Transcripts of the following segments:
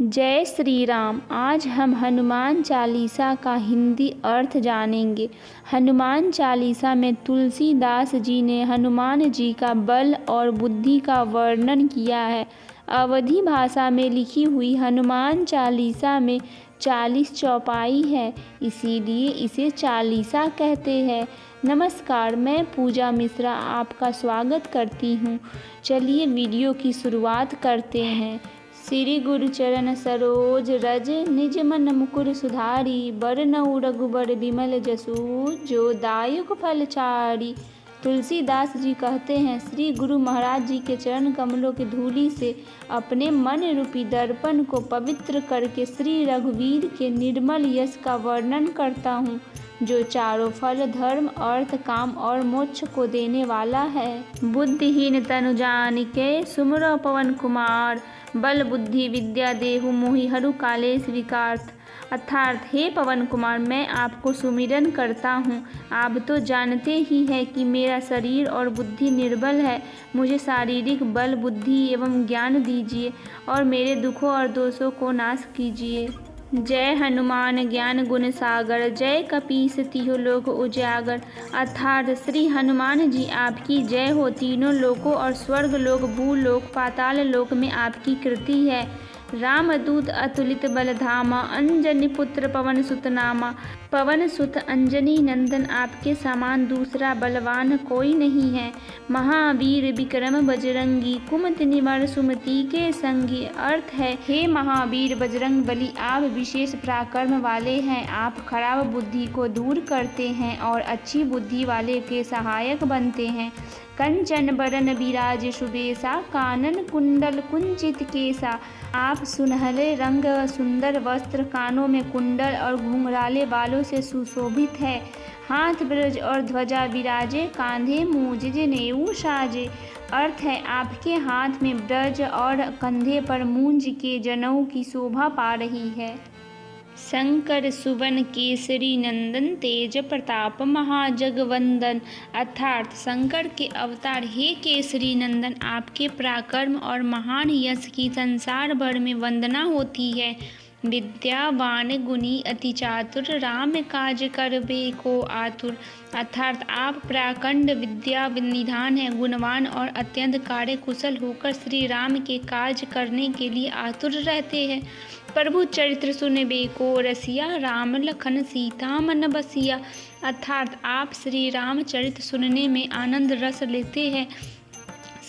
जय श्री राम। आज हम हनुमान चालीसा का हिंदी अर्थ जानेंगे। हनुमान चालीसा में तुलसीदास जी ने हनुमान जी का बल और बुद्धि का वर्णन किया है। अवधी भाषा में लिखी हुई हनुमान चालीसा में 40 चौपाई है, इसीलिए इसे चालीसा कहते हैं। नमस्कार, मैं पूजा मिश्रा आपका स्वागत करती हूँ। चलिए वीडियो की शुरुआत करते हैं। श्री गुरु चरण सरोज रज, निज मन मुकुर सुधारी, बरनउँ रघुबर बिमल जसु, जो दायक फल चारि। तुलसीदास जी कहते हैं, श्री गुरु महाराज जी के चरण कमलों की धूलि से अपने मन रूपी दर्पण को पवित्र करके श्री रघुवीर के निर्मल यश का वर्णन करता हूँ, जो चारों फल धर्म अर्थ काम और मोक्ष को देने वाला है। बुद्धिहीन तनु जानिके सुमिरौ पवन कुमार, बल बुद्धि विद्या देहु मोहि हरु कालेश विकारथ। अर्थात हे पवन कुमार, मैं आपको सुमिरन करता हूँ। आप तो जानते ही हैं कि मेरा शरीर और बुद्धि निर्बल है। मुझे शारीरिक बल बुद्धि एवं ज्ञान दीजिए और मेरे दुखों और दोषों को नाश कीजिए। जय हनुमान ज्ञान गुण सागर, जय कपीस तिहुँ लोक उजागर। अर्थात श्री हनुमान जी आपकी जय हो। तीनों लोकों और स्वर्ग लोक भूलोक पाताल लोक में आपकी कृति है। रामदूत अतुलित बल धामा, अंजनी पुत्र पवन सुत नामा। पवन सुत अंजनी नंदन, आपके समान दूसरा बलवान कोई नहीं है। महावीर विक्रम बजरंगी, कुमति निवार सुमति के संगी। अर्थ है, हे महावीर बजरंग बली, आप विशेष पराक्रम वाले हैं। आप खराब बुद्धि को दूर करते हैं और अच्छी बुद्धि वाले के सहायक बनते हैं। कंचन बरन बिराज सुबेसा, कानन कुंडल कुंचित केसा। आप सुनहले रंग सुंदर वस्त्र, कानों में कुंडल और घुंघराले बालों से सुशोभित है। हाथ ब्रज और ध्वजा विराजे, कांधे मूंज जनेऊ साजे। अर्थ है, आपके हाथ में ब्रज और कंधे पर मूंज के जनेऊ की शोभा पा रही है। शंकर सुवन केसरी नंदन, तेज प्रताप महाजगवंदन। अर्थात शंकर के अवतार हे केसरी नंदन, आपके पराक्रम और महान यश की संसार भर में वंदना होती है। विद्यावान गुणी अति चातुर, राम काज करबे को आतुर। अर्थात आप प्रकांड विद्या निधान है, गुणवान और अत्यंत कार्य कुशल होकर श्री राम के काज करने के लिए आतुर रहते हैं। प्रभु चरित्र सुनबे को रसिया, राम लखन सीता मन बसिया। अर्थात आप श्री राम चरित्र सुनने में आनंद रस लेते हैं।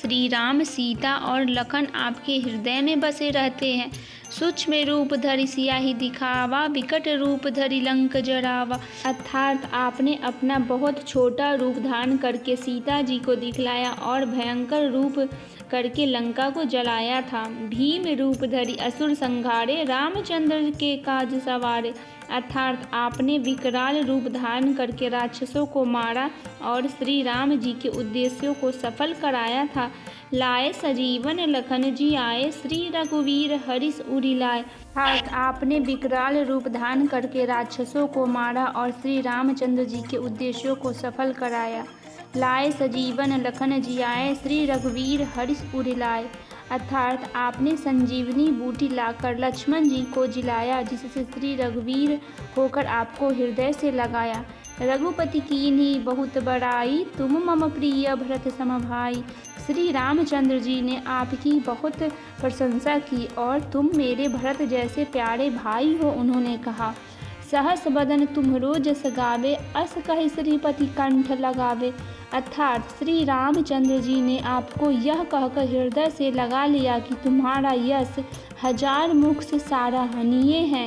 श्री राम सीता और लखन आपके हृदय में बसे रहते हैं। सूक्ष्म रूप धरि सियाहि दिखावा, विकट रूप धरि लंक जरावा। अर्थात आपने अपना बहुत छोटा रूप धारण करके सीता जी को दिखलाया और भयंकर रूप करके लंका को जलाया था। भीम रूप धरि असुर संहारे, रामचंद्र के काज सवारे। अर्थात आपने विकराल रूप धारण करके राक्षसों को मारा और श्री राम जी के उद्देश्यों को सफल कराया था। लाए सजीवन लखन जी आए, श्री रघुवीर हरिष उरि लाए। अर्थात आपने विकराल रूप धारण करके राक्षसों को मारा और श्री रामचंद्र जी के उद्देश्यों को सफल कराया। लाए सजीवन लखन जी आए, श्री रघुवीर हरिष उरि लाए। अर्थात आपने संजीवनी बूटी लाकर लक्ष्मण जी को जिलाया, जिससे श्री रघुवीर होकर आपको हृदय से लगाया। रघुपति कीन्ही बहुत बड़ाई, तुम मम प्रिय भरत सम भाई। श्री रामचंद्र जी ने आपकी बहुत प्रशंसा की और तुम मेरे भरत जैसे प्यारे भाई हो, उन्होंने कहा। सहस बदन तुम्हरो जस गावे, अस कहि श्रीपति कंठ लगावे। अर्थात श्री रामचंद्र जी ने आपको यह कहकर हृदय से लगा लिया कि तुम्हारा यश 1000 मुख से सराहनीय है।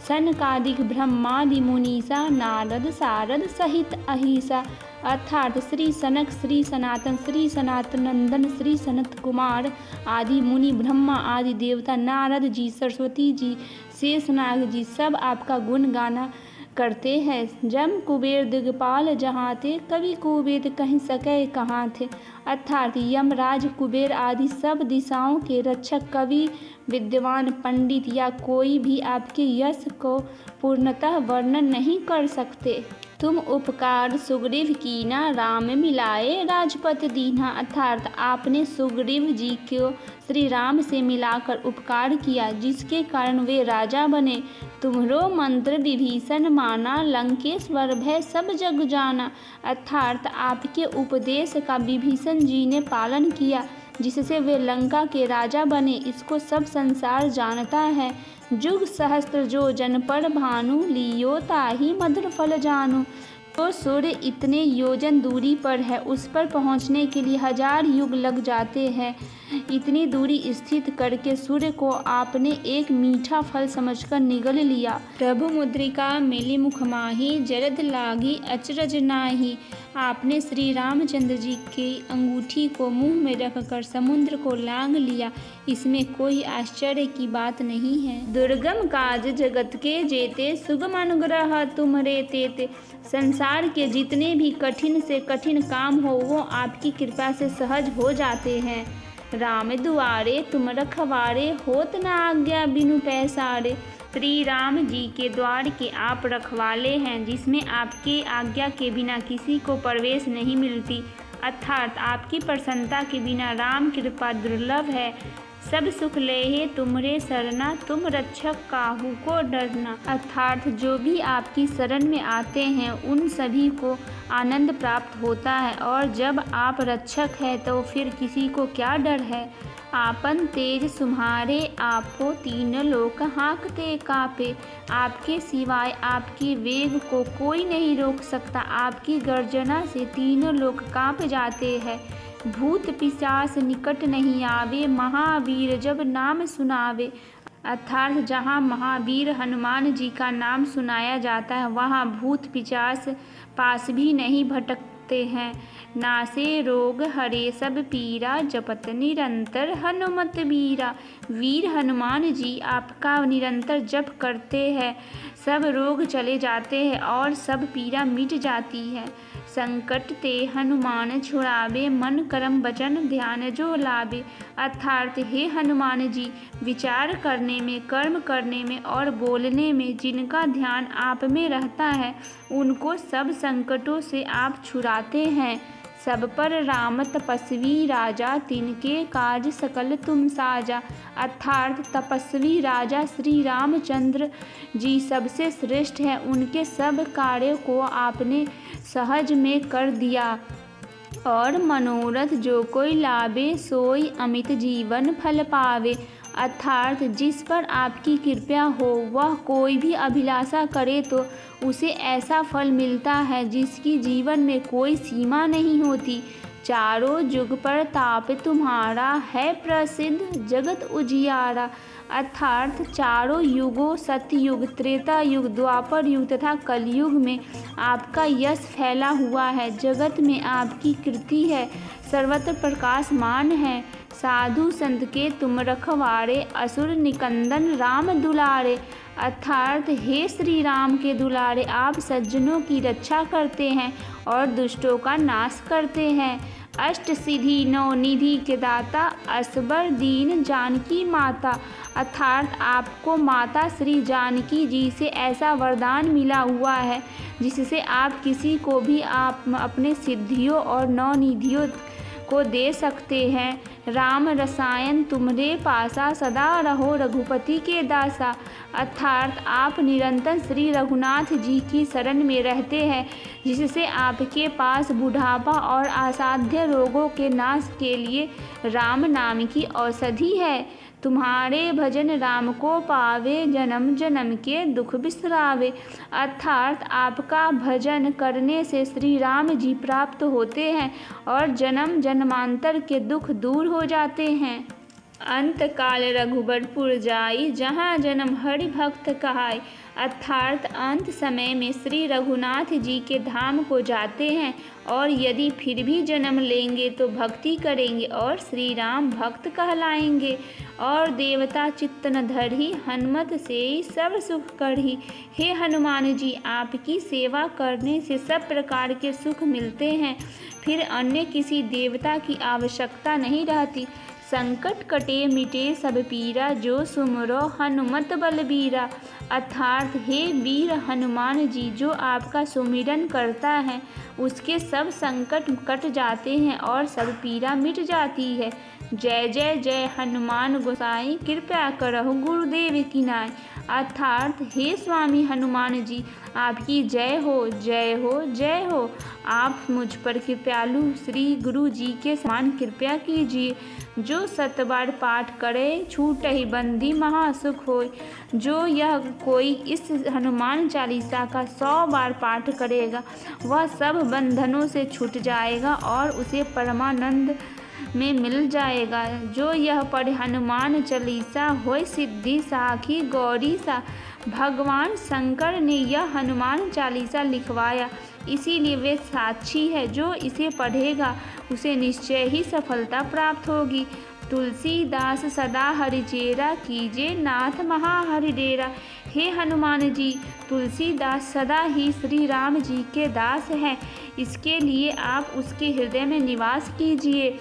सनकादिक ब्रह्मादि मुनीसा, नारद सारद सहित अहिसा। अर्थात श्री सनक, श्री सनातन, श्री सनातन नंदन, श्री सनत कुमार आदि मुनि, ब्रह्मा आदि देवता, नारद जी, सरस्वती जी, शेषनाग जी सब आपका गुण गाना करते हैं। जम कुबेर दिगपाल जहाँ थे, कवि कुबेर कहीं सके कहाँ थे। अर्थात यमराज कुबेर आदि सब दिशाओं के रक्षक कवि विद्वान पंडित या कोई भी आपके यश को पूर्णतः वर्णन नहीं कर सकते। तुम उपकार सुग्रीव कीना, राम मिलाए राजपद दीन्हा। अर्थात आपने सुग्रीव जी को श्री राम से मिलाकर उपकार किया, जिसके कारण वे राजा बने। तुम्हरो मंत्र विभीषण माना, लंकेश्वर भय सब जग जाना। अर्थात आपके उपदेश का विभीषण जी ने पालन किया, जिससे वे लंका के राजा बने। इसको सब संसार जानता है। जुग सहस्त्र जो जन पर भानु, लियो ताहि मधुर फल जानू। तो सूर्य इतने योजन दूरी पर है, उस पर पहुंचने के लिए 1000 युग लग जाते हैं। इतनी दूरी स्थित करके सूर्य को आपने एक मीठा फल समझकर निगल लिया। प्रभु मुद्रिका मिली मुख माही, जरद लागी अचरज नाही। आपने श्री रामचंद्र जी की अंगूठी को मुंह में रखकर समुद्र को लांघ लिया। इसमें कोई आश्चर्य की बात नहीं है। दुर्गम काज जगत के जेते, सुगम अनुग्रह तुम्हरे तेते। संसार के जितने भी कठिन से कठिन काम हो, वो आपकी कृपा से सहज हो जाते हैं। राम दुआरे तुम रखवारे, होत न आज्ञा बिनु पैसारे। श्री राम जी के द्वार के आप रखवाले हैं, जिसमें आपके आज्ञा के बिना किसी को प्रवेश नहीं मिलती। अर्थात आपकी प्रसन्नता के बिना राम कृपा दुर्लभ है। सब सुख लेहे तुमरे सरना, तुम रक्षक काहू को डरना। अर्थात जो भी आपकी शरण में आते हैं, उन सभी को आनंद प्राप्त होता है। और जब आप रक्षक हैं तो फिर किसी को क्या डर है। आपन तेज सुम्हारे आपो, तीन लोक हाँकते कापे। आपके सिवाय आपके वेग को कोई नहीं रोक सकता। आपकी गर्जना से तीनों लोक कांप जाते हैं। भूत पिशाच निकट नहीं आवे, महावीर जब नाम सुनावे। अर्थात जहाँ महावीर हनुमान जी का नाम सुनाया जाता है, वहाँ भूत पिशाच पास भी नहीं भटकते हैं। नासे रोग हरे सब पीरा, जपत निरंतर हनुमत वीरा। वीर हनुमान जी आपका निरंतर जप करते हैं, सब रोग चले जाते हैं और सब पीड़ा मिट जाती है। संकट ते हनुमान छुड़ावे, मन कर्म वचन ध्यान जो लावे। अर्थात हे हनुमान जी, विचार करने में, कर्म करने में और बोलने में जिनका ध्यान आप में रहता है, उनको सब संकटों से आप छुड़ाते हैं। सब पर राम तपस्वी राजा, तिनके काज सकल तुम साजा। अर्थात तपस्वी राजा श्री रामचंद्र जी सबसे श्रेष्ठ हैं। उनके सब कार्यों को आपने सहज में कर दिया। और मनोरथ जो कोई लावे, सोई अमित जीवन फल पावे। अर्थात जिस पर आपकी कृपा हो, वह कोई भी अभिलाषा करे तो उसे ऐसा फल मिलता है जिसकी जीवन में कोई सीमा नहीं होती। चारों युग पर ताप तुम्हारा, है प्रसिद्ध जगत उजियारा। अर्थात चारों युगों, सतयुग, त्रेता युग, द्वापर युग तथा कलयुग में आपका यश फैला हुआ है। जगत में आपकी कीर्ति है, सर्वत्र प्रकाशमान है। साधु संत के तुम रखवारे, असुर निकंदन राम दुलारे। अर्थात हे श्री राम के दुलारे, आप सज्जनों की रक्षा करते हैं और दुष्टों का नाश करते हैं। अष्ट सिद्धि नौ निधि के दाता, असबर दीन जानकी माता। अर्थात आपको माता श्री जानकी जी से ऐसा वरदान मिला हुआ है, जिससे आप किसी को भी आप अपने सिद्धियों और नौ निधियों को दे सकते हैं। राम रसायन तुम्हारे पासा, सदा रहो रघुपति के दासा। अर्थात आप निरंतर श्री रघुनाथ जी की शरण में रहते हैं, जिससे आपके पास बुढ़ापा और असाध्य रोगों के नाश के लिए राम नाम की औषधि है। तुम्हारे भजन राम को पावे, जन्म जन्म के दुख बिसरावे। अर्थात आपका भजन करने से श्री राम जी प्राप्त होते हैं और जन्म जन्मांतर के दुख दूर हो जाते हैं। अंत काल रघुबरपुर जाई, जहाँ जन्म हरि भक्त कहाई। अर्थात अंत समय में श्री रघुनाथ जी के धाम को जाते हैं और यदि फिर भी जन्म लेंगे तो भक्ति करेंगे और श्री राम भक्त कहलाएंगे। और देवता चित्त न धरही, हनुमत से सब सुख करही। हे हनुमान जी, आपकी सेवा करने से सब प्रकार के सुख मिलते हैं, फिर अन्य किसी देवता की आवश्यकता नहीं रहती। संकट कटे मिटे सब पीरा, जो सुमरो हनुमत बलबीरा। अर्थात हे वीर हनुमान जी, जो आपका सुमिरन करता है उसके सब संकट कट जाते हैं और सब पीरा मिट जाती है। जय जय जय हनुमान गोसाई, कृपया करहु गुरुदेव की नाई। अर्थात हे स्वामी हनुमान जी, आपकी जय हो जय हो जय हो। आप मुझ पर कृपालु श्री गुरु जी के समान कृपया कीजिए। जो 7 बार पाठ करे छूटहि बंदी महासुख होय। जो यह कोई इस हनुमान चालीसा का 100 बार पाठ करेगा वह सब बंधनों से छूट जाएगा और उसे परमानंद में मिल जाएगा। जो यह पढ़े हनुमान चालीसा होय सिद्धि साखी गौरी सा। भगवान शंकर ने यह हनुमान चालीसा लिखवाया, इसीलिए वे साक्षी है। जो इसे पढ़ेगा उसे निश्चय ही सफलता प्राप्त होगी। तुलसीदास सदा हरिचेरा, कीजे नाथ महाहरि डेरा। हे हनुमान जी, तुलसीदास सदा ही श्री राम जी के दास हैं, इसके लिए आप उसके हृदय में निवास कीजिए।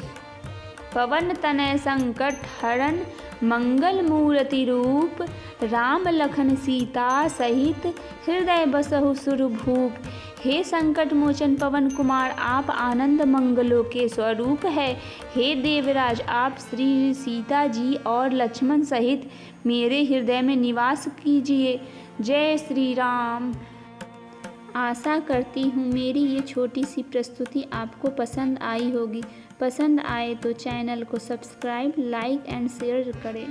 पवन तनय संकट हरण, मंगल मूर्ति रूप। राम लखन सीता सहित, हृदय बसहु सुरभूप। हे संकट मोचन पवन कुमार, आप आनंद मंगलों के स्वरूप है। हे देवराज, आप श्री सीता जी और लक्ष्मण सहित मेरे हृदय में निवास कीजिए। जय श्री राम। आशा करती हूँ मेरी ये छोटी सी प्रस्तुति आपको पसंद आई होगी। पसंद आए तो चैनल को सब्सक्राइब, लाइक एंड शेयर करें।